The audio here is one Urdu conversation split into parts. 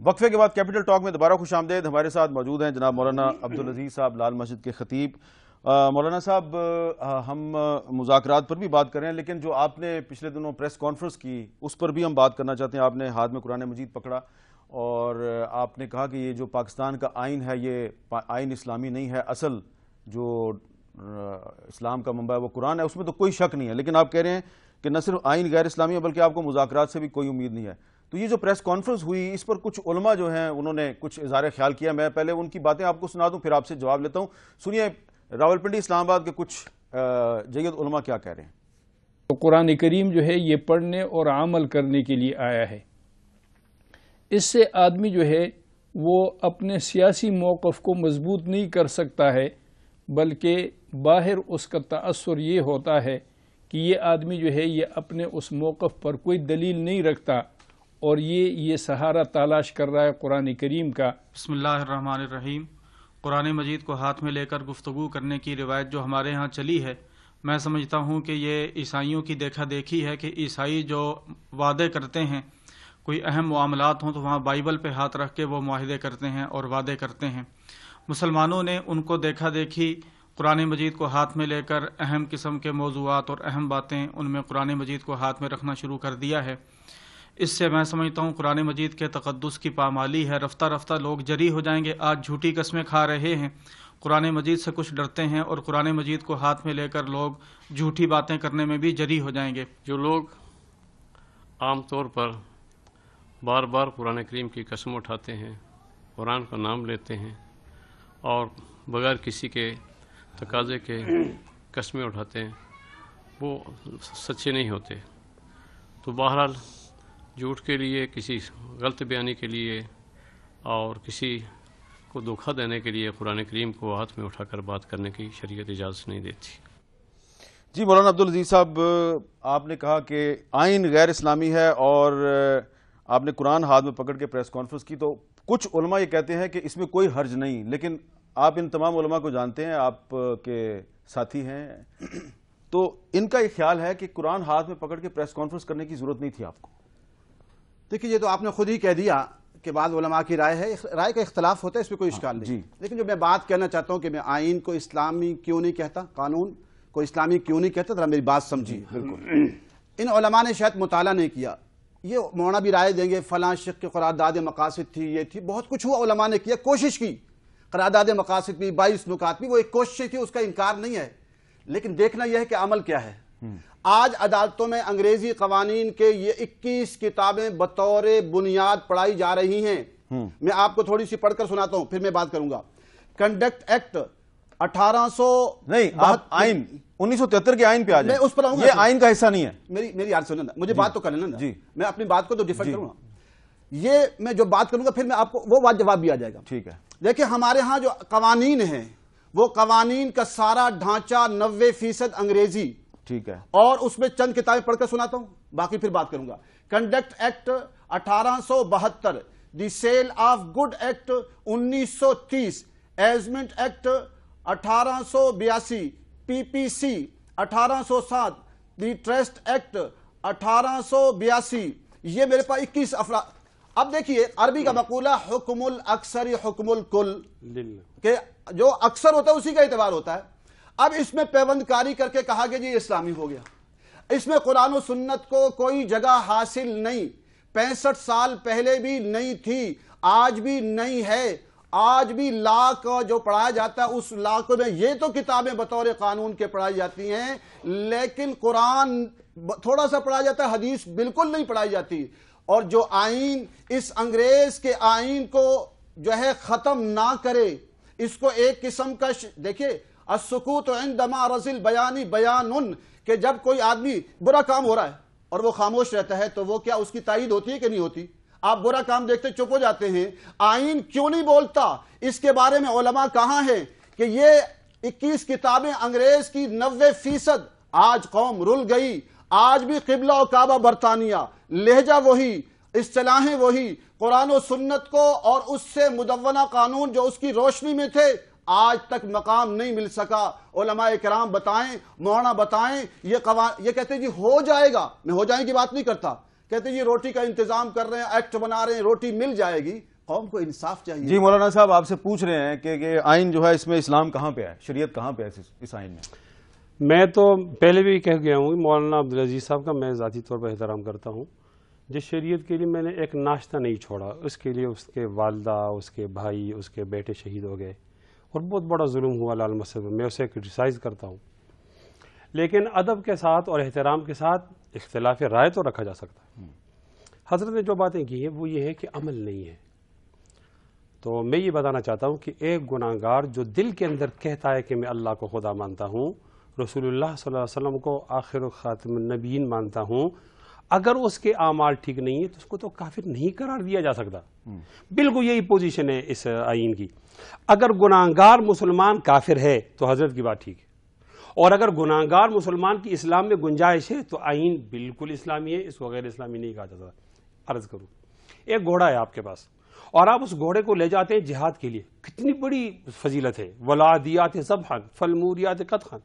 وقفے کے بعد کیپٹل ٹاک میں دوبارہ خوش آمدید. ہمارے ساتھ موجود ہیں جناب مولانا عبدالعزیز صاحب، لال مسجد کے خطیب. مولانا صاحب، ہم مذاکرات پر بھی بات کر رہے ہیں، لیکن جو آپ نے پچھلے دنوں پریس کانفرنس کی اس پر بھی ہم بات کرنا چاہتے ہیں. آپ نے ہاتھ میں قرآن مجید پکڑا اور آپ نے کہا کہ یہ جو پاکستان کا آئین ہے یہ آئین اسلامی نہیں ہے، اصل جو اسلام کا منبع ہے وہ قرآن ہے، اس میں تو کوئی شک نہیں ہے. لیکن آپ کہہ رہے ہیں کہ نہ صرف آئین غیر اسلامی ہے بلکہ آپ کو مذاکرات سے بھی کوئی امید نہیں ہے. تو یہ جو پریس کانفرنس ہوئی اس پر کچھ علماء جو ہیں انہوں نے کچھ اظہار خیال کیا. میں پہلے ان کی باتیں آپ کو سنا دوں پھر آپ سے جواب لیتا ہوں. سنیے راولپنڈی اسلام آباد کے کچھ جید علماء کیا کہہ رہے ہیں. قرآن کریم جو ہے یہ پڑھنے اور عمل کرنے کے لیے آیا ہے. اس سے آدمی جو ہے وہ اپنے سیاسی موقف کو مضبوط نہیں کر سکتا ہے، بلکہ باہر اس کا تأثر یہ ہوتا ہے کہ یہ آدمی جو ہے یہ اپنے اس موقف پر کوئی دلیل نہیں رکھتا اور یہ سہارا تلاش کر رہا ہے قرآن کریم کا. بسم اللہ الرحمن الرحیم. قرآن مجید کو ہاتھ میں لے کر گفتگو کرنے کی روایت جو ہمارے ہاں چلی ہے، میں سمجھتا ہوں کہ یہ عیسائیوں کی دیکھا دیکھی ہے کہ عیسائی جو وعدے کرتے ہیں، کوئی اہم معاملات ہوں تو وہاں بائبل پہ ہاتھ رکھ کے وہ معاہدے کرتے ہیں اور وعدے کرتے ہیں. مسلمانوں نے ان کو دیکھا دیکھی قرآن مجید کو ہاتھ میں لے کر اہم قسم کے موضوعات اور اہم باتیں ان میں قرآن مجید کو ہاتھ میں رکھنا شروع کر دیا ہے. اس سے میں سمجھتا ہوں قرآن مجید کے تقدس کی پامالی ہے. رفتہ رفتہ لوگ جری ہو جائیں گے. آج جھوٹی قسمیں کھا رہے ہیں، قرآن مجید سے کچھ ڈرتے ہیں اور قرآن مجید کو ہاتھ میں لے کر لوگ جھوٹی باتیں کرنے میں بھی جری ہو جائیں گے. جو لوگ عام طور پر بار بار قرآن کریم کی قسم اٹھاتے ہیں، قرآن کا نام لیتے ہیں اور بغیر کسی کے تقاضے کے قسمیں اٹھاتے ہیں، وہ سچے نہیں ہوتے. تو بہرحال جھوٹ کے لیے، کسی غلط بیانی کے لیے اور کسی کو دھوکہ دینے کے لیے قرآن کریم کو ہاتھ میں اٹھا کر بات کرنے کی شریعت اجازت نہیں دیتی. جی مولانا عبدالعزیز صاحب، آپ نے کہا کہ آئین غیر اسلامی ہے اور آپ نے قرآن ہاتھ میں پکڑ کے پریس کانفرنس کی. تو کچھ علماء یہ کہتے ہیں کہ اس میں کوئی حرج نہیں، لیکن آپ ان تمام علماء کو جانتے ہیں، آپ کے ساتھی ہیں، تو ان کا یہ خیال ہے کہ قرآن ہاتھ میں پکڑ کے پریس کانفرنس کرنے کی ضرورت نہیں تھی آپ کو. دیکھیے، یہ تو آپ نے خود ہی کہہ دیا کہ بعض علماء کی رائے ہے، رائے کا اختلاف ہوتا ہے، اس میں کوئی اشکال نہیں. جی. لیکن جو میں بات کہنا چاہتا ہوں کہ میں آئین کو اسلامی کیوں نہیں کہتا، قانون کو اسلامی کیوں نہیں کہتا، ذرا میری بات سمجھیے. بالکل. ان علماء نے شاید مطالعہ نہیں کیا. یہ مولانا بھی رائے دیں گے فلاں شق کی قرارداد مقاصد تھی، یہ تھی، بہت کچھ ہوا، علماء نے کیا، کوشش کی. قرارداد مقاصد بھی 22 نکات بھی، وہ ایک کوشش تھی، اس کا انکار نہیں ہے. لیکن دیکھنا یہ ہے کہ عمل کیا ہے. آج عدالتوں میں انگریزی قوانین کے یہ 21 کتابیں بطور بنیاد پڑھائی جا رہی ہیں. میں آپ کو تھوڑی سی پڑھ کر سناتا ہوں، پھر میں بات کروں گا. کنڈکٹ ایکٹ 1800 نہیں، آپ آئین 1973 کے آئین پہ آ جائیں. میں اس پر آؤں گا. یہ آئین کا حصہ نہیں ہے. میری یاد سنیں نا، مجھے بات تو کرنے نا. جی. میں اپنی بات کو تو ڈیفینڈ کروں گا. یہ میں جو بات کروں گا پھر میں آپ کو وہ جواب بھی آ جائے گا. ٹھیک ہے. دیکھیں، ہمارے ہاں جو قوانین ہیں وہ قوانین کا سارا ڈھانچہ 90% انگریزی. ٹھیک ہے. اور اس میں چند کتابیں پڑھ کر سناتا ہوں، باقی پھر بات کروں گا. Conduct act 1872، the sale of good act 1930، easement act 1882، P P C 1807، the trust act 1882. یہ میرے پاس 21 افراد. اب دیکھیے، عربی کا مقولہ حکم الاکثر حکم الکل، کہ جو اکثر ہوتا ہے اسی کا اعتبار ہوتا ہے. اب اس میں پیوند کاری کر کے کہا گیا جی اسلامی ہو گیا. اس میں قرآن و سنت کو کوئی جگہ حاصل نہیں. 65 سال پہلے بھی نہیں تھی، آج بھی نہیں ہے. آج بھی لا کا جو پڑھایا جاتا ہے اس لا کو میں یہ تو کتابیں بطور قانون کے پڑھائی جاتی ہیں، لیکن قرآن تھوڑا سا پڑھایا جاتا ہے، حدیث بالکل نہیں پڑھائی جاتی. اور جو آئین اس انگریز کے آئین کو جو ہے ختم نہ کرے، اس کو ایک قسم کا دیکھیں، السکوت عند معرض البیان بیان، کہ جب کوئی آدمی برا کام ہو رہا ہے اور وہ خاموش رہتا ہے تو وہ کیا اس کی تائید ہوتی ہے کہ نہیں ہوتی؟ آپ برا کام دیکھتے چپ ہو جاتے ہیں. آئین کیوں نہیں بولتا؟ اس کے بارے میں علماء کہاں ہیں کہ یہ 21 کتابیں انگریز کی 90%. آج قوم رل گئی. آج بھی قبلہ و کعبہ برطانیہ، لہجہ وہی، اصطلاحیں وہی، قرآن و سنت کو اور اس سے مدونہ قانون جو اس کی روشنی میں تھے آج تک مقام نہیں مل سکا. علماء کرام بتائیں، مولانا بتائیں. یہ کہتے ہیں جی ہو جائے گا. میں ہو جائیں کی بات نہیں کرتا. کہتے ہیں جی روٹی کا انتظام کر رہے ہیں، ایکٹ بنا رہے ہیں، روٹی مل جائے گی. قوم کو انصاف چاہیے. جی مولانا صاحب آپ سے پوچھ رہے ہیں کہ آئین جو ہے اس میں اسلام کہاں پہ ہے, شریعت کہاں پہ ہے اس آئین میں؟ میں تو پہلے بھی کہہ گیا ہوں مولانا عبدالعزیز صاحب کا میں ذاتی طور پر احترام کرتا ہوں. جس شریعت کے لیے میں نے ایک ناشتہ نہیں چھوڑا, اس کے لیے اس کے والدہ, اس کے بھائی, اس کے بیٹے شہید ہو گئے اور بہت بڑا ظلم ہوا لال مسجد میں اسے کرٹیسائز کرتا ہوں. لیکن ادب کے ساتھ اور احترام کے ساتھ اختلاف رائے تو رکھا جا سکتا ہے. حضرت نے جو باتیں کی ہیں وہ یہ ہے کہ عمل نہیں ہے. تو میں یہ بتانا چاہتا ہوں کہ ایک گناہگار جو دل کے اندر کہتا ہے کہ میں اللہ کو خدا مانتا ہوں, رسول اللہ صلی اللہ علیہ وسلم کو آخر و خاتم النبیین مانتا ہوں, اگر اس کے اعمال ٹھیک نہیں ہے تو اس کو تو کافر نہیں قرار دیا جا سکتا. بالکل یہی پوزیشن ہے اس آئین کی. اگر گناہگار مسلمان کافر ہے تو حضرت کی بات ٹھیک ہے, اور اگر گناہگار مسلمان کی اسلام میں گنجائش ہے تو آئین بالکل اسلامی ہے, اس کو غیر اسلامی نہیں کہا جاتا. عرض کروں, ایک گھوڑا ہے آپ کے پاس اور آپ اس گھوڑے کو لے جاتے ہیں جہاد کے لیے, کتنی بڑی فضیلت ہے, ولادیات ذبحا فالموریات قدحا.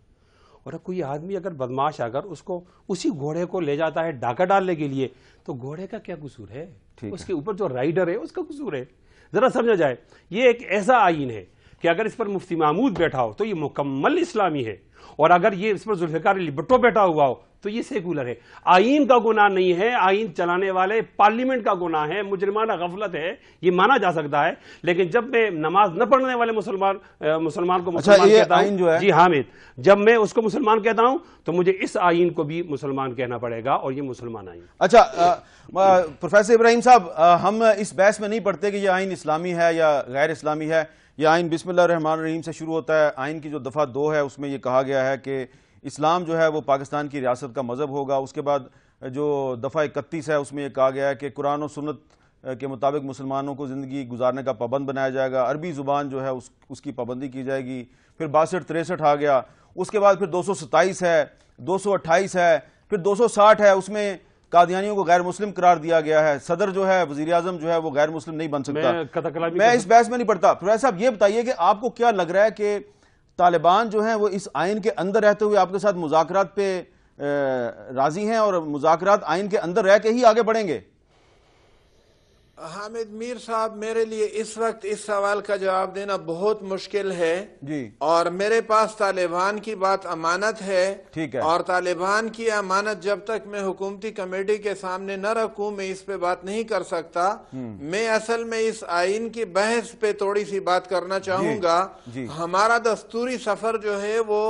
اور کوئی آدمی اگر بدماش اگر اس کو اسی گھوڑے کو لے جاتا ہے ڈاکہ ڈالنے کے لیے تو گھوڑے کا کیا قصور ہے؟ اس کے اوپر جو رائڈر ہے اس کا قصور ہے. ذرا سمجھا جائے, یہ ایک ایسا آئین ہے کہ اگر اس پر مفتی محمود بیٹھا ہو تو یہ مکمل اسلامی ہے, اور اگر یہ اس پر ذوالفقار علی بھٹو بیٹھا ہوا ہو تو یہ سیکولر ہے. آئین کا گناہ نہیں ہے, آئین چلانے والے پارلیمنٹ کا گناہ ہے, مجرمانہ غفلت ہے, یہ مانا جا سکتا ہے. لیکن جب میں نماز نہ پڑھنے والے مسلمان کو مسلمان کہتا ہوں, جی حامد, جب میں اس کو مسلمان کہتا ہوں تو مجھے اس آئین کو بھی مسلمان کہنا پڑے گا, اور یہ مسلمان آئین. اچھا پروفیسر ابراہیم صاحب, ہم اس بحث میں نہیں پڑھتے کہ یہ آئین اسلامی ہے یا غیر اسلامی ہے. یہ آئین بسم اللہ الرحمن الرحیم سے شروع ہوتا ہے. آئین کی جو دفعہ 2 ہے اس میں یہ کہا گیا ہے کہ اسلام جو ہے وہ پاکستان کی ریاست کا مذہب ہوگا. اس کے بعد جو دفعہ 31 ہے اس میں یہ کہا گیا ہے کہ قرآن و سنت کے مطابق مسلمانوں کو زندگی گزارنے کا پابند بنایا جائے گا, عربی زبان جو ہے اس کی پابندی کی جائے گی. پھر 62-63 آ گیا, اس کے بعد پھر 227 ہے, 228 ہے, پھر 260 ہے, اس میں قادیانیوں کو غیر مسلم قرار دیا گیا ہے. صدر جو ہے, وزیر اعظم جو ہے وہ غیر مسلم نہیں بن سکتا. میں اس بحث میں نہیں پڑھتا. پروفیسر صاحب یہ بتائیے کہ آپ کو کیا لگ رہا ہے کہ طالبان جو ہیں وہ اس آئین کے اندر رہتے ہوئے آپ کے ساتھ مذاکرات پہ راضی ہیں, اور مذاکرات آئین کے اندر رہ کے ہی آگے بڑھیں گے؟ حامد میر صاحب, میرے لیے اس وقت اس سوال کا جواب دینا بہت مشکل ہے جی, اور میرے پاس طالبان کی بات امانت ہے. ٹھیک ہے, اور طالبان کی امانت جب تک میں حکومتی کمیٹی کے سامنے نہ رکھوں میں اس پہ بات نہیں کر سکتا. میں اصل میں اس آئین کی بحث پہ تھوڑی سی بات کرنا چاہوں گا. ہمارا دستوری سفر جو ہے وہ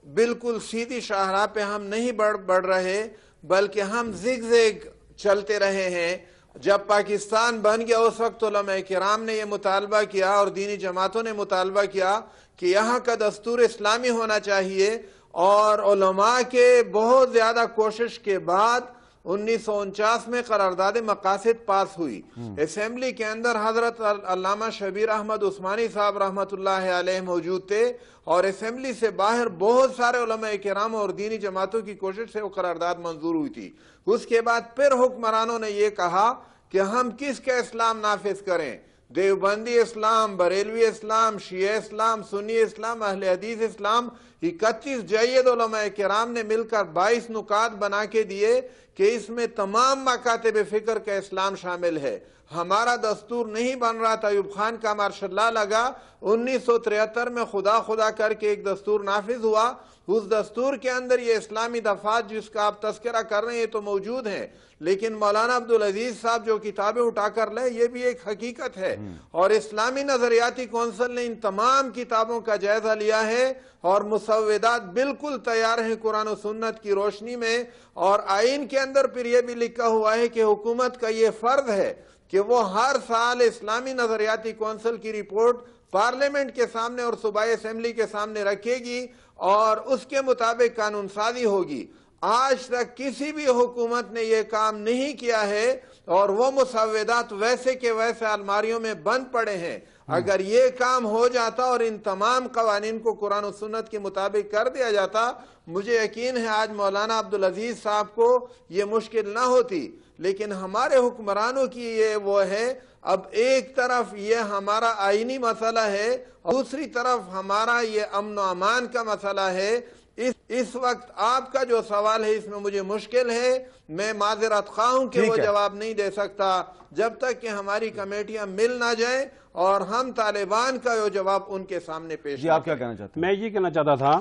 بالکل سیدھی شاہراہ پہ ہم نہیں بڑھ رہے, بلکہ ہم زگ زگ چلتے رہے ہیں. جب پاکستان بن گیا اس وقت علماء کرام نے یہ مطالبہ کیا اور دینی جماعتوں نے مطالبہ کیا کہ یہاں کا دستور اسلامی ہونا چاہیے, اور علماء کے بہت زیادہ کوشش کے بعد 1949 میں قرارداد مقاصد پاس ہوئی. اسمبلی کے اندر حضرت علامہ شبیر احمد عثمانی صاحب رحمۃ اللہ علیہ موجود تھے, اور اسمبلی سے باہر بہت سارے علماء کرام اور دینی جماعتوں کی کوشش سے وہ قرارداد منظور ہوئی تھی. اس کے بعد پھر حکمرانوں نے یہ کہا کہ ہم کس کا اسلام نافذ کریں, دیوبندی اسلام, بریلوی اسلام, شیعہ اسلام, سنی اسلام, اہل حدیث اسلام. 31 جید علماء کرام نے مل کر 22 نکات بنا کے دیے کہ اس میں تمام مکاتب فکر کا اسلام شامل ہے. ہمارا دستور نہیں بن رہا تھا, ایوب خان کا مارشل لا لگا, 1973 میں خدا کر کے ایک دستور نافذ ہوا. اس دستور کے اندر یہ اسلامی دفعات جس کا آپ تذکرہ کر رہے ہیں تو موجود ہیں, لیکن مولانا عبدالعزیز صاحب جو کتابیں اٹھا کر لے یہ بھی ایک حقیقت ہے. اور اسلامی نظریاتی کونسل نے ان تمام کتابوں کا جائزہ لیا ہے, اور مسودات بالکل تیار ہیں قرآن و سنت کی روشنی میں. اور آئین کے اندر پھر یہ بھی لکھا ہوا ہے کہ حکومت کا یہ فرض ہے کہ وہ ہر سال اسلامی نظریاتی کونسل کی رپورٹ پارلیمنٹ کے سامنے اور صوبائی اسمبلی کے سامنے رکھے گی, اور اس کے مطابق قانون سازی ہوگی. آج تک کسی بھی حکومت نے یہ کام نہیں کیا ہے, اور وہ مسودات ویسے کے ویسے الماریوں میں بند پڑے ہیں. اگر یہ کام ہو جاتا اور ان تمام قوانین کو قرآن و سنت کے مطابق کر دیا جاتا, مجھے یقین ہے آج مولانا عبدالعزیز صاحب کو یہ مشکل نہ ہوتی. لیکن ہمارے حکمرانوں کی یہ وہ ہے, اب ایک طرف یہ ہمارا آئینی مسئلہ ہے, دوسری طرف ہمارا یہ امن و امان کا مسئلہ ہے. اس وقت آپ کا جو سوال ہے اس میں مجھے مشکل ہے، میں معذرت خواہ ہوں کہ وہ جواب نہیں دے سکتا جب تک کہ ہماری کمیٹیاں مل نہ جائیں اور ہم طالبان کا جو جواب ان کے سامنے پیش جی آپ کیا کہنا چاہتے ہیں؟ میں یہ کہنا چاہتا تھا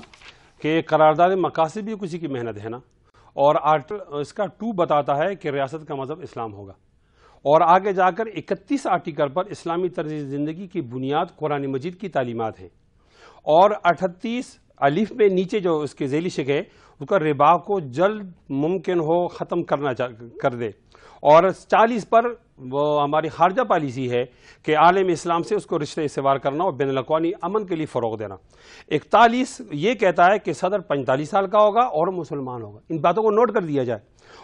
کہ قرارداد مقاصد بھی کسی کی محنت ہے نا، اور اس کا 2 بتاتا ہے کہ ریاست کا مذہب اسلام ہوگا، اور آگے جا کر 31 آرٹیکل پر اسلامی طرز زندگی کی بنیاد قرآن مجید کی تعلیمات ہیں، اور 38 الف میں نیچے جو اس کے ذیلی شق ہے اس کا ربا کو جلد ممکن ہو ختم کر دے، اور 40 پر وہ ہماری خارجہ پالیسی ہے کہ عالم اسلام سے اس کو رشتہ استوار کرنا اور بین الاقوامی امن کے لیے فروغ دینا۔ 41 یہ کہتا ہے کہ صدر 45 سال کا ہوگا اور مسلمان ہوگا، ان باتوں کو نوٹ کر دیا جائے،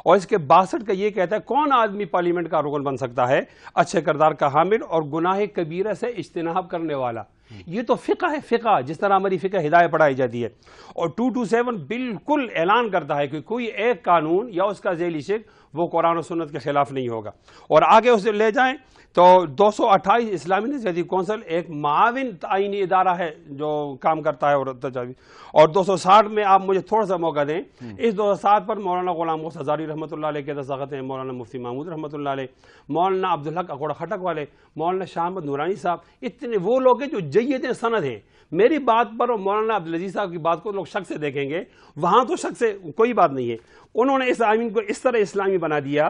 اور اس کے 62 کا یہ کہتا ہے کون آدمی پارلیمنٹ کا رکن بن سکتا ہے، اچھے کردار کا حامل اور گناہ کبیرہ سے اجتناب کرنے والا۔ یہ تو فقہ ہے، فقہ جس طرح ہماری فقہ ہدایت پڑھائی جاتی ہے، اور 227 بالکل اعلان کرتا ہے کہ کوئی ایک قانون یا اس کا ذیلی شق وہ قرآن و سنت کے خلاف نہیں ہوگا۔ اور آگے اسے لے جائیں تو 228 اسلامی نظریاتی کونسل ایک معاون آئینی ادارہ ہے جو کام کرتا ہے اور تجاویز، اور 260 میں آپ مجھے تھوڑا سا موقع دیں، اس 260 پر مولانا غلام غوث ہزاری رحمۃ اللہ علیہ کے دستخط ہیں، مولانا مفتی محمود رحمۃ اللہ علیہ، مولانا عبدالحق اکوڑا خٹک والے، مولانا شاہ احمد نورانی صاحب، اتنے وہ لوگ ہیں جو جید سند ہیں۔ میری بات پر اور مولانا عبدالعزیز صاحب کی بات کو لوگ شک سے دیکھیں گے، وہاں تو شک سے کوئی بات نہیں ہے۔ انہوں نے اس آئین کو اس طرح اسلامی بنا دیا،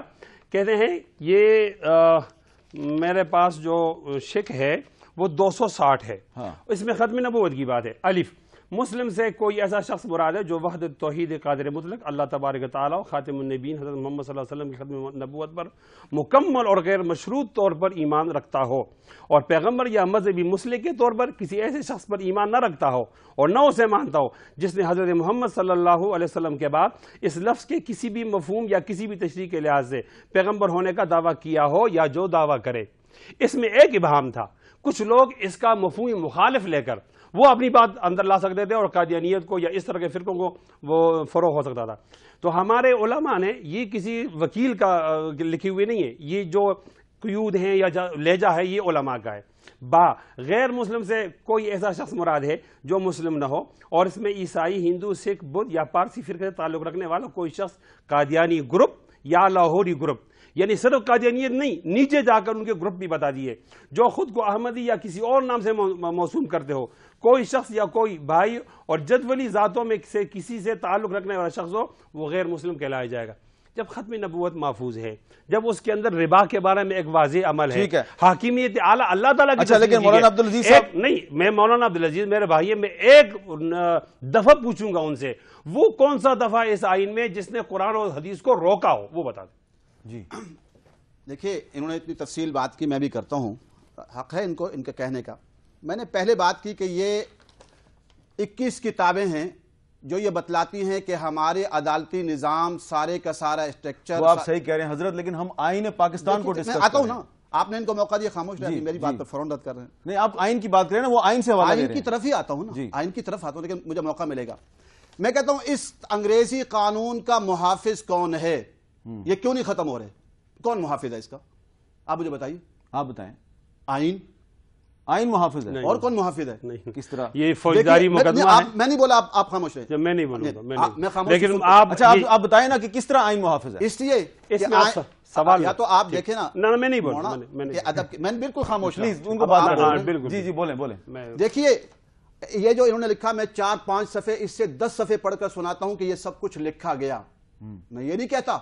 کہتے ہیں یہ میرے پاس جو شک ہے وہ 260 ہے، اس میں ختم نبوت کی بات ہے۔ الف مسلم سے کوئی ایسا شخص مراد ہے جو وحدت توحید قادر مطلق اللہ تبارک تعالیٰ و خاتم النبیین حضرت محمد صلی اللہ علیہ وسلم کی ختم نبوت پر مکمل اور غیر مشروط طور پر ایمان رکھتا ہو، اور پیغمبر یا مذہبی مسلک کے طور پر کسی ایسے شخص پر ایمان نہ رکھتا ہو اور نہ اسے مانتا ہو جس نے حضرت محمد صلی اللہ علیہ وسلم کے بعد اس لفظ کے کسی بھی مفہوم یا کسی بھی تشریح کے لحاظ سے پیغمبر ہونے کا دعویٰ کیا ہو یا جو دعویٰ کرے۔ اس میں ایک ابہام تھا، کچھ لوگ اس کا مفہوم مخالف لے کر وہ اپنی بات اندر لا سکتے تھے اور قادیانیت کو یا اس طرح کے فرقوں کو وہ فروغ ہو سکتا تھا۔ تو ہمارے علماء نے یہ کسی وکیل کا لکھی ہوئی نہیں ہے، یہ جو قیود ہیں یا لہجہ ہے یہ علماء کا ہے۔ غیر مسلم سے کوئی ایسا شخص مراد ہے جو مسلم نہ ہو، اور اس میں عیسائی، ہندو، سکھ، بدھ یا پارسی فرقے سے تعلق رکھنے والا کوئی شخص قادیانی گروپ یا لاہوری گروپ، یعنی صرف قادیانیت نہیں، نیچے جا کر ان کے گروپ بھی بتا دیے، جو خود کو احمدی یا کسی اور نام سے موسوم کرتے ہو، کوئی شخص یا کوئی بھائی اور جدولی ذاتوں میں سے کسی سے تعلق رکھنے والا شخص ہو، وہ غیر مسلم کہلایا جائے گا۔ جب ختم نبوت محفوظ ہے، جب اس کے اندر ربا کے بارے میں ایک واضح عمل ہے، حاکمیت اعلیٰ اللہ تعالیٰ کی، اچھا لیکن مولانا عبدالعزیز صاحب نہیں، میں مولانا عبدالعزیز میرے بھائی، میں ایک دفعہ پوچھوں گا ان سے، وہ کون سا دفعہ اس آئین میں جس نے قرآن اور حدیث کو روکا ہو، وہ بتا دیں۔ جی دیکھیے انہوں نے اتنی تفصیل بات کی، میں بھی کرتا ہوں، حق ہے ان کو ان کے کہنے کا۔ میں نے پہلے بات کی کہ یہ 21 کتابیں ہیں جو یہ بتلاتی ہیں کہ ہمارے عدالتی نظام سارے کا سارا اسٹرکچر، وہ آپ صحیح کہہ رہے ہیں حضرت، لیکن ہم آئین پاکستان کو ڈسکس میں آتا ہوں نا، آپ نے ان کو موقع دیا خاموش رہے، میری بات پر فوراً رد کر رہے ہیں۔ نہیں، آپ آئین کی بات کریں نا، وہ آئین سے حوالہ دے رہے ہیں۔ آئین کی طرف ہی آتا ہوں نا، آئین کی طرف آتا ہوں، لیکن مجھے موقع ملے گا۔ میں کہتا ہوں اس انگریزی قانون کا محافظ کون ہے؟ یہ کیوں نہیں ختم ہو رہے؟ کون محافظ ہے اس کا؟ آپ مجھے بتائیے، آپ بتائیں۔ آئین محافظ ہے، اور کون محافظ ہے؟ نہیں، کس طرح؟ یہ فوجداری مقدمہ ہے۔ میں نہیں بولا، آپ خاموش رہے۔ میں نہیں بولوں گا، میں خاموش، لیکن اچھا آپ بتائیں نا کہ کس طرح آئین محافظ ہے؟ اس لیے اس میں سوال یا تو آپ دیکھیں نا، نہ میں نہیں بولوں، میں بالکل خاموش رہا، پلیز ان کو بات کریں۔ جی جی بولیں بولیں۔ دیکھیے یہ جو انہوں نے لکھا، میں 4-5 صفحے اس سے 10 صفحے پڑھ کر سناتا ہوں کہ یہ سب کچھ لکھا گیا۔ میں یہ نہیں کہتا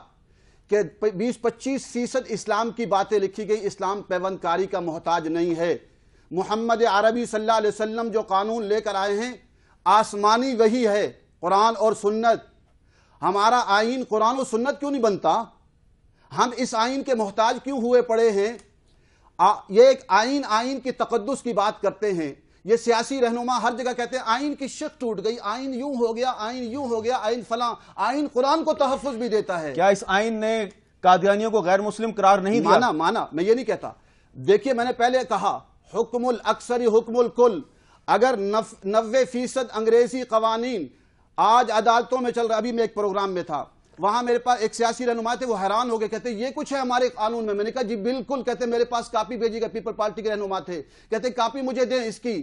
کہ 20-25% اسلام کی باتیں لکھی گئی، اسلام پیوند کاری کا محتاج نہیں ہے۔ محمد عربی صلی اللہ علیہ وسلم جو قانون لے کر آئے ہیں آسمانی وہی ہے، قرآن اور سنت۔ ہمارا آئین قرآن و سنت کیوں نہیں بنتا؟ ہم اس آئین کے محتاج کیوں ہوئے پڑے ہیں؟ یہ ایک آئین کی تقدس کی بات کرتے ہیں، یہ سیاسی رہنما ہر جگہ کہتے ہیں آئین کی شق ٹوٹ گئی، آئین یوں ہو گیا، آئین یوں ہو گیا، آئین فلاں۔ آئین قرآن کو تحفظ بھی دیتا ہے۔ کیا اس آئین نے قادیانیوں کو غیر مسلم قرار نہیں دیا؟ مانا میں یہ نہیں کہتا۔ دیکھیے میں نے پہلے کہا حکم الاکثر حکم الکل۔ اگر 90% انگریزی قوانین آج عدالتوں میں چل رہا، ابھی میں ایک پروگرام میں تھا، وہاں میرے پاس ایک سیاسی رہنما تھے، وہ حیران ہو گئے، کہتے یہ کچھ ہے ہمارے قانون میں۔ میں نے کہا جی بالکل، کہتے میرے پاس کاپی بھیجی گئی، پیپل پارٹی کے رہنما تھے، کہتے کاپی مجھے دیں اس کی۔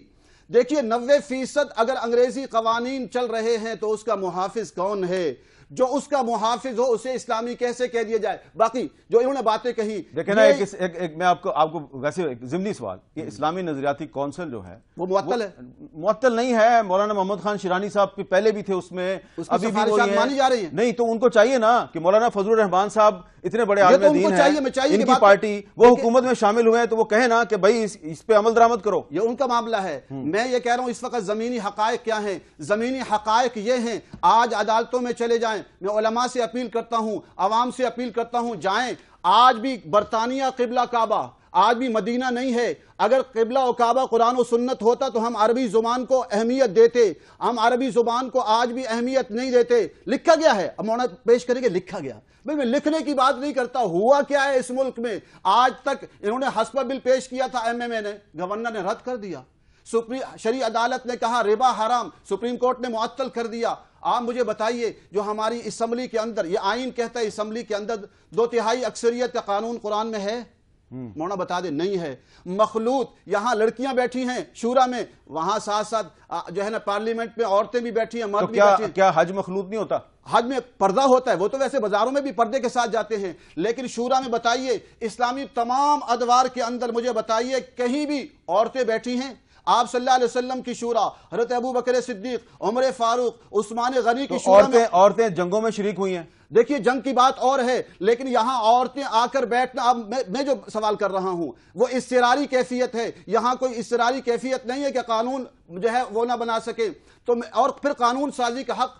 دیکھیے 90% اگر انگریزی قوانین چل رہے ہیں تو اس کا محافظ کون ہے؟ جو اس کا محافظ ہو اسے اسلامی کیسے کہہ دیا جائے؟ باقی جو انہوں نے باتیں کہی، دیکھیں نا، ایک میں آپ کو ویسے ایک ضمنی سوال، یہ اسلامی نظریاتی کونسل جو ہے وہ معطل ہے؟ معطل نہیں ہے، مولانا محمد خان شیرانی صاحب پہلے بھی تھے اس میں، ابھی بھی سفارشات مانی جا رہی ہیں؟ نہیں تو ان کو چاہیے نا کہ مولانا فضل الرحمان صاحب اتنے بڑے عالم دین ہیں، ان کی پارٹی وہ حکومت میں شامل ہوئے ہیں تو وہ کہیں نا کہ بھائی اس پہ عمل درآمد کرو، یہ ان کا معاملہ ہے۔ میں یہ کہہ رہا ہوں اس وقت زمینی حقائق کیا ہیں؟ زمینی حقائق یہ ہیں، آج عدالتوں میں چلے جائیں، میں علماء سے اپیل کرتا ہوں، عوام سے اپیل کرتا ہوں، جائیں۔ آج بھی برطانیہ قبلہ کعبہ، آج بھی مدینہ نہیں ہے۔ اگر قبلہ و کعبہ قرآن و سنت ہوتا تو ہم عربی زبان کو اہمیت دیتے، ہم عربی زبان کو آج بھی اہمیت نہیں دیتے۔ لکھا گیا ہے، اب مولانا پیش کریں گے، لکھا گیا، میں لکھنے کی بات نہیں کرتا، ہوا کیا ہے اس ملک میں؟ آج تک انہوں نے حسبہ بل پیش کیا تھا ایم ایم اے نے، گورنر نے رد کر دیا، شرعی عدالت نے کہا ربا حرام، سپریم کورٹ نے معطل کر دیا۔ آپ مجھے بتائیے، جو ہماری اسمبلی کے اندر، یہ آئین کہتا ہے اسمبلی کے اندر 2/3 اکثریت کا قانون قرآن میں ہے؟ مولانا بتا دے، نہیں ہے۔ مخلوط، یہاں لڑکیاں بیٹھی ہیں شورا میں، وہاں ساتھ ساتھ جو ہے نا پارلیمنٹ میں عورتیں بھی بیٹھی ہیں، مرد بھی بیٹھی ہیں۔ کیا حج مخلوط نہیں ہوتا؟ حج میں پردہ ہوتا ہے، وہ تو ویسے بازاروں میں بھی پردے کے ساتھ جاتے ہیں، لیکن شورا میں بتائیے، اسلامی تمام ادوار کے اندر مجھے بتائیے کہیں بھی عورتیں بیٹھی ہیں؟ آپ صلی اللہ علیہ وسلم کی شورا، حضرت ابو بکر صدیق، عمر فاروق، عثمان غنی کی شورا میں عورتیں جنگوں میں شریک ہوئی ہیں۔ دیکھیے جنگ کی بات اور ہے، لیکن یہاں عورتیں آ کر بیٹھنا، اب میں جو سوال کر رہا ہوں وہ اضطراری کیفیت ہے، یہاں کوئی اضطراری کیفیت نہیں ہے کہ قانون جو ہے وہ نہ بنا سکے، تو اور پھر قانون سازی کا حق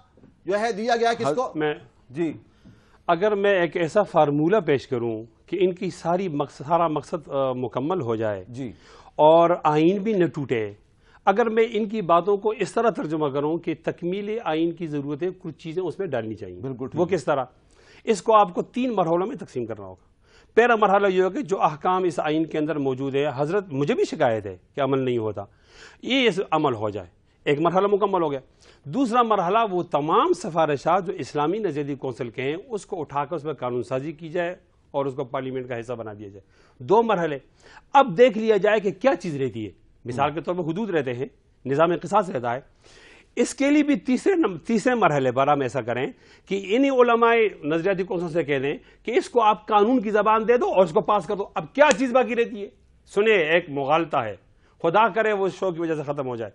جو ہے دیا گیا کس کو؟ جی، اگر میں ایک ایسا فارمولہ پیش کروں کہ ان کی سارا مقصد مکمل ہو جائے جی اور آئین بھی نہ ٹوٹے، اگر میں ان کی باتوں کو اس طرح ترجمہ کروں کہ تکمیل آئین کی ضرورت ہے، کچھ چیزیں اس میں ڈالنی چاہیے، بالکل، وہ کس طرح؟ اس کو آپ کو 3 مرحلوں میں تقسیم کرنا ہوگا۔ پہلا مرحلہ یہ ہوگا کہ جو احکام اس آئین کے اندر موجود ہے، حضرت مجھے بھی شکایت ہے کہ عمل نہیں ہوتا، یہ عمل ہو جائے، ایک مرحلہ مکمل ہو گیا۔ دوسرا مرحلہ وہ تمام سفارشات جو اسلامی نظریاتی کونسل کے ہیں اس کو اٹھا کر اس میں قانون سازی کی جائے اور اس کو پارلیمنٹ کا حصہ بنا دیا جائے۔ 2 مرحلے، اب دیکھ لیا جائے کہ کیا چیز رہتی ہے، مثال کے طور پر حدود رہتے ہیں، نظام قصاص رہتا ہے، اس کے لیے بھی تیسرے مرحلے پر ہم ایسا کریں کہ انہی علماء نظریاتی کونسل سے کہہ دیں کہ اس کو آپ قانون کی زبان دے دو اور اس کو پاس کر دو۔ اب کیا چیز باقی رہتی ہے؟ سنیں، ایک مغالطہ ہے، خدا کرے وہ شو کی وجہ سے ختم ہو جائے۔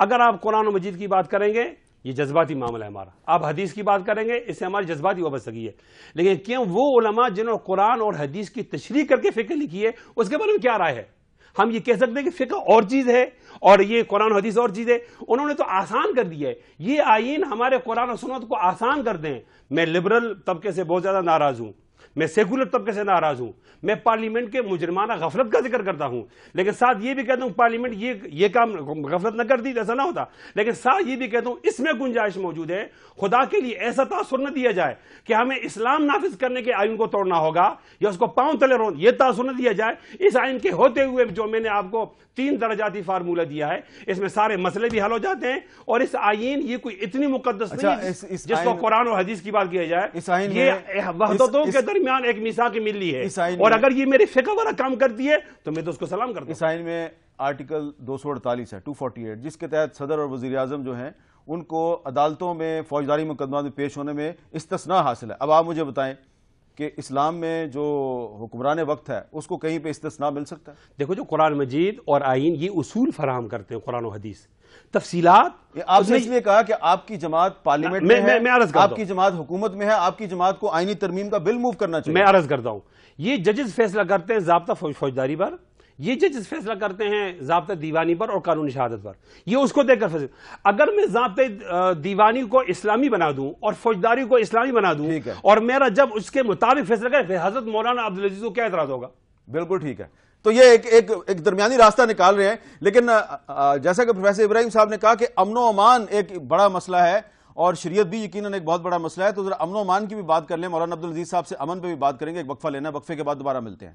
اگر آپ قرآن و مجید کی بات کریں گے، یہ جذباتی معاملہ ہے ہمارا، آپ حدیث کی بات کریں گے، اس سے ہماری جذباتی وابستگی ہے، لیکن کیوں وہ علماء جنہوں نے قرآن اور حدیث کی تشریح کر کے فقہ لکھی ہے اس کے بارے میں کیا رائے ہے؟ ہم یہ کہہ سکتے ہیں کہ فقہ اور چیز ہے اور یہ قرآن و حدیث اور چیز ہے؟ انہوں نے تو آسان کر دیا ہے، یہ آئین ہمارے قرآن و سنت کو آسان کر دیں۔ میں لبرل طبقے سے بہت زیادہ ناراض ہوں، میں سیکولر طبقے سے ناراض ہوں، میں پارلیمنٹ کے مجرمانہ غفلت کا ذکر کرتا ہوں، لیکن ساتھ یہ بھی کہتا ہوں پارلیمنٹ یہ کام غفلت نہ کرتی ایسا نہ ہوتا، لیکن ساتھ یہ بھی کہتا ہوں اس میں گنجائش موجود ہے، خدا کے لیے ایسا تاثر نہ دیا جائے کہ ہمیں اسلام نافذ کرنے کے آئین کو توڑنا ہوگا یا اس کو پاؤں تلے یہ تاثر نہ دیا جائے۔ اس آئین کے ہوتے ہوئے جو میں نے آپ کو 3 درجاتی فارمولہ دیا ہے، اس میں سارے مسئلے بھی حل ہو جاتے ہیں، اور اس آئین یہ کوئی اتنی مقدس نہیں جس کو قرآن و حدیث کی بات کیا جائے، یہ وحدتوں کے درمیان ایک میثاق ملی ہے، اور اگر یہ میرے فقہ والا کام کرتی ہے تو میں تو اس کو سلام کرتا ہوں۔ اس آئین میں آرٹیکل 248 ہے، 248، جس کے تحت صدر اور وزیر اعظم جو ہیں ان کو عدالتوں میں فوجداری مقدمات میں پیش ہونے میں استثناء حاصل ہے۔ اب آپ مجھے بتائیں کہ اسلام میں جو حکمران وقت ہے اس کو کہیں پہ استثناء مل سکتا ہے؟ دیکھو، جو قرآن مجید اور آئین یہ اصول فراہم کرتے ہیں، قرآن و حدیث، تفصیلات آپ نے اس لیے کہا کہ آپ کی جماعت پارلیمنٹ میں ہے، آپ کی جماعت حکومت میں ہے، آپ کی جماعت کو آئینی ترمیم کا بل موو کرنا چاہیے۔ میں عرض کرتا ہوں، یہ ججز فیصلہ کرتے ہیں ضابطہ فوجداری پر، یہ ججز فیصلہ کرتے ہیں ضابطہ دیوانی پر اور قانونی شہادت پر، یہ اس کو دیکھ کر فیصلہ۔ اگر میں ضابطہ دیوانی کو اسلامی بنا دوں اور فوجداری کو اسلامی بنا دوں اور میرا جب اس کے مطابق فیصلہ کرے، حضرت مولانا عبدالعزیز کو کیا اعتراض ہوگا؟ بالکل ٹھیک ہے، تو یہ ایک درمیانی راستہ نکال رہے ہیں، لیکن جیسا کہ پروفیسر ابراہیم صاحب نے کہا کہ امن و امان ایک بڑا مسئلہ ہے اور شریعت بھی یقیناً ایک بہت بڑا مسئلہ ہے، تو ذرا امن و امان کی بھی بات کر لیں۔ مولانا عبدالعزیز صاحب سے امن پہ بھی بات کریں گے، ایک وقفہ لینا ہے، وقفے کے بعد دوبارہ ملتے ہیں۔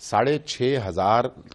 6,500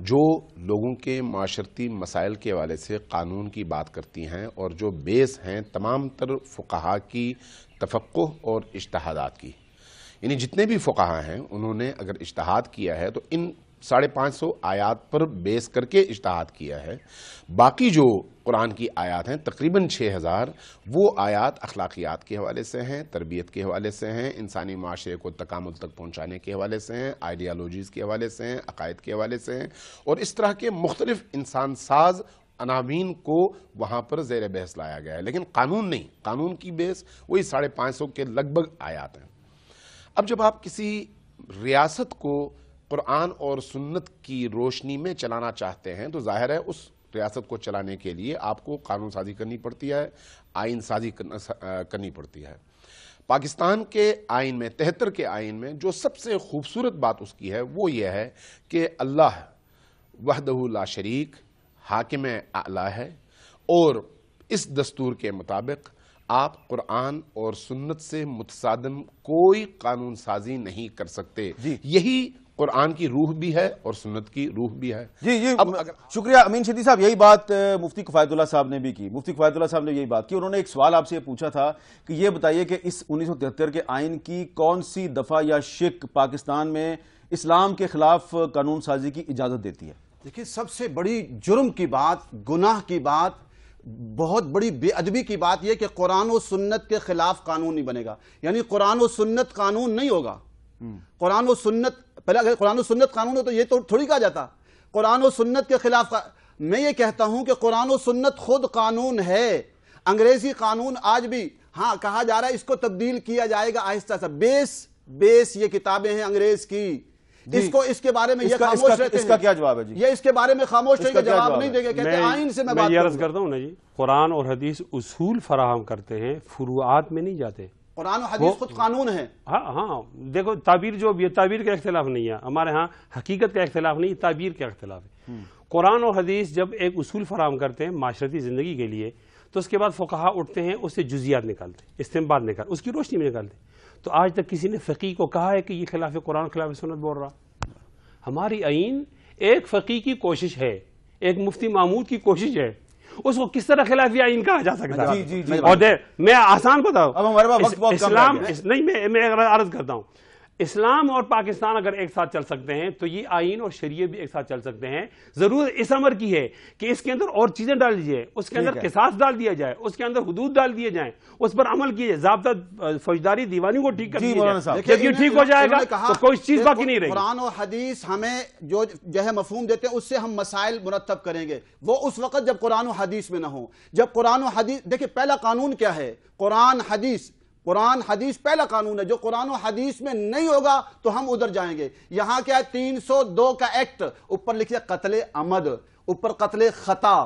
جو لوگوں کے معاشرتی مسائل کے حوالے سے قانون کی بات کرتی ہیں اور جو بیس ہیں تمام تر فقہا کی تفقہ اور اجتہادات کی، یعنی جتنے بھی فقہا ہیں انہوں نے اگر اجتہاد کیا ہے تو ان 550 آیات پر بیس کر کے اجتہاد کیا ہے. باقی جو قرآن کی آیات ہیں تقریباً 6000 وہ آیات اخلاقیات کے حوالے سے ہیں، تربیت کے حوالے سے ہیں، انسانی معاشرے کو تکامل تک پہنچانے کے حوالے سے ہیں، آئیڈیالوجیز کے حوالے سے ہیں، عقائد کے حوالے سے ہیں، اور اس طرح کے مختلف انسان ساز عناوین کو وہاں پر زیر بحث لایا گیا ہے، لیکن قانون نہیں. قانون کی بیس وہی 550 کے لگ بھگ آیات ہیں. اب جب آپ کسی ریاست کو قرآن اور سنت کی روشنی میں چلانا چاہتے ہیں تو ظاہر ہے اس ریاست کو چلانے کے لیے آپ کو قانون سازی کرنی پڑتی ہے، آئین سازی کرنی پڑتی ہے. پاکستان کے آئین میں 73 کے آئین میں جو سب سے خوبصورت بات اس کی ہے وہ یہ ہے کہ اللہ وحدہ لا شریک حاکم اعلی ہے، اور اس دستور کے مطابق آپ قرآن اور سنت سے متصادم کوئی قانون سازی نہیں کر سکتے. یہی قرآن کی روح بھی ہے اور سنت کی روح بھی ہے. جی شکریہ امین شدی صاحب. یہی بات مفتی کفایت اللہ صاحب نے بھی کی. مفتی کفایت اللہ صاحب نے یہی بات کی. انہوں نے ایک سوال آپ سے یہ پوچھا تھا کہ یہ بتائیے کہ اس 1973 کے آئین کی کون سی دفعہ یا شق پاکستان میں اسلام کے خلاف قانون سازی کی اجازت دیتی ہے؟ دیکھیے، سب سے بڑی جرم کی بات، گناہ کی بات، بہت بڑی بے ادبی کی بات یہ کہ قرآن و سنت کے خلاف قانون نہیں بنے گا. یعنی قرآن و سنت قانون نہیں ہوگا. قرآن و سنت، پہلے اگر قرآن و سنت قانون ہو تو یہ تو تھوڑی کہا جاتا قرآن و سنت کے خلاف. میں یہ کہتا ہوں کہ قرآن و سنت خود قانون ہے. انگریزی قانون آج بھی ہاں کہا جا رہا ہے اس کو تبدیل کیا جائے گا آہستہ سے. بیس یہ کتابیں ہیں انگریز کی. اس کے بارے میں یہ خاموش رہتے ہیں. اس کا کیا جواب ہے جی؟ یہ اس کے بارے میں خاموش رہے گا، جواب نہیں دے گا. کہتے ہیں آئین سے میں بات یہ عرض کرتا ہوں نا جی، قرآن اور حدیث اصول فراہم کرتے ہیں، فروعات میں نہیں جاتے. قرآن و حدیث خود قانون ہے. ہاں دیکھو، تعبیر جو بھی ہے، تعبیر کا اختلاف نہیں ہے ہمارے ہاں، حقیقت کا اختلاف نہیں، تعبیر کا اختلاف ہے. قرآن و حدیث جب ایک اصول فراہم کرتے ہیں معاشرتی زندگی کے لیے تو اس کے بعد فقہا اٹھتے ہیں، اس سے جزیات نکالتے ہیں، استنباط نکالتے، اس کی روشنی میں نکالتے ہیں. تو آج تک کسی نے فقیہ کو کہا ہے کہ یہ خلاف قرآن خلاف سنت بول رہا؟ ہماری آئین ایک فقیہ کی کوشش ہے، ایک مفتی محمود کی کوشش ہے، اس کو کس طرح خلاف آئین کہا جا سکتا ہے؟ اور میں آسان بتاؤں، اسلام نہیں، میں عرض کرتا ہوں، اسلام اور پاکستان اگر ایک ساتھ چل سکتے ہیں تو یہ آئین اور شریعت بھی ایک ساتھ چل سکتے ہیں. ضرورت اس امر کی ہے کہ اس کے اندر اور چیزیں ڈال دیجیے، اس کے اندر قصاص ڈال دیا جائے، اس کے اندر حدود ڈال دیے جائیں، اس پر عمل کیجیے، ضابطہ فوجداری دیوانی کو ٹھیک کر دیجیے. جب یہ ٹھیک ہو جائے گا تو کوئی چیز باقی نہیں رہے گی. قرآن و حدیث ہمیں جو ہے مفہوم دیتے ہیں، اس سے ہم مسائل مرتب کریں گے. وہ اس وقت جب قرآن و حدیث میں نہ ہوں. جب قرآن و حدیث، دیکھیں پہلا قانون کیا ہے؟ قرآن حدیث پہلا قانون ہے. جو قرآن و حدیث میں نہیں ہوگا تو ہم ادھر جائیں گے. یہاں کیا ہے؟ 302 کا ایکٹ، اوپر لکھے قتل عمد، اوپر قتل خطا.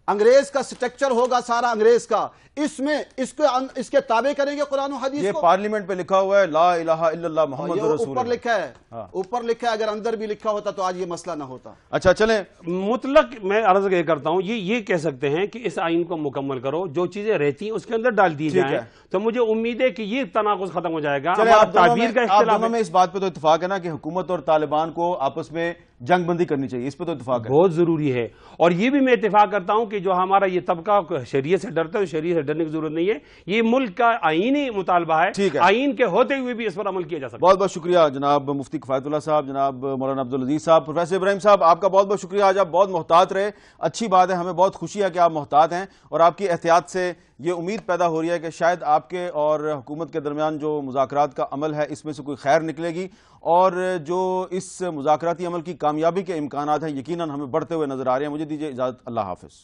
انگریز کا سٹرکچر ہوگا سارا انگریز کا، اس میں اس کے تابع کریں گے قرآن و حدیث کو. یہ پارلیمنٹ پہ لکھا ہوا ہے لا الہ الا اللہ محمد رسول اللہ، اوپر لکھا ہے، اوپر لکھا ہے. اگر اندر بھی لکھا ہوتا تو آج یہ مسئلہ نہ ہوتا. اچھا چلیں، مطلق میں عرض یہ کرتا ہوں، یہ کہہ سکتے ہیں کہ اس آئین کو مکمل کرو، جو چیزیں رہتی ہیں اس کے اندر ڈال دی جائیں، تو مجھے امید ہے کہ یہ تناقض ختم ہو جائے گا. تعبیر کا آپ دونوں میں اس بات پہ تو اتفاق ہے نا کہ حکومت اور طالبان کو آپس میں جنگ بندی کرنی چاہیے، اس پہ تو اتفاق ہے؟ بہت ضروری ہے. اور یہ بھی میں اتفاق کرتا ہوں کہ جو ہمارا یہ طبقہ شریعت سے ڈرتا ہے، شریعت سے ڈرنے کی ضرورت نہیں ہے. یہ ملک کا آئینی مطالبہ ہے، آئین کے ہوتے ہوئے بھی اس پر عمل کیا جا سکتا ہے. بہت بہت شکریہ جناب مفتی کفایت اللہ صاحب، جناب مولانا عبدالعزیز صاحب، پروفیسر ابراہیم صاحب، آپ کا بہت بہت شکریہ. آج آپ بہت محتاط رہے، اچھی بات ہے، ہمیں بہت خوشی ہے کہ آپ محتاط ہیں، اور آپ کی احتیاط سے یہ امید پیدا ہو رہی ہے کہ شاید آپ کے اور حکومت کے درمیان جو مذاکرات کا عمل ہے اس میں سے کوئی خیر نکلے گی، اور جو اس مذاکراتی عمل کی کامیابی کے امکانات ہیں یقیناً ہمیں بڑھتے ہوئے نظر آ رہے ہیں. مجھے دیجیے اجازت، اللہ حافظ.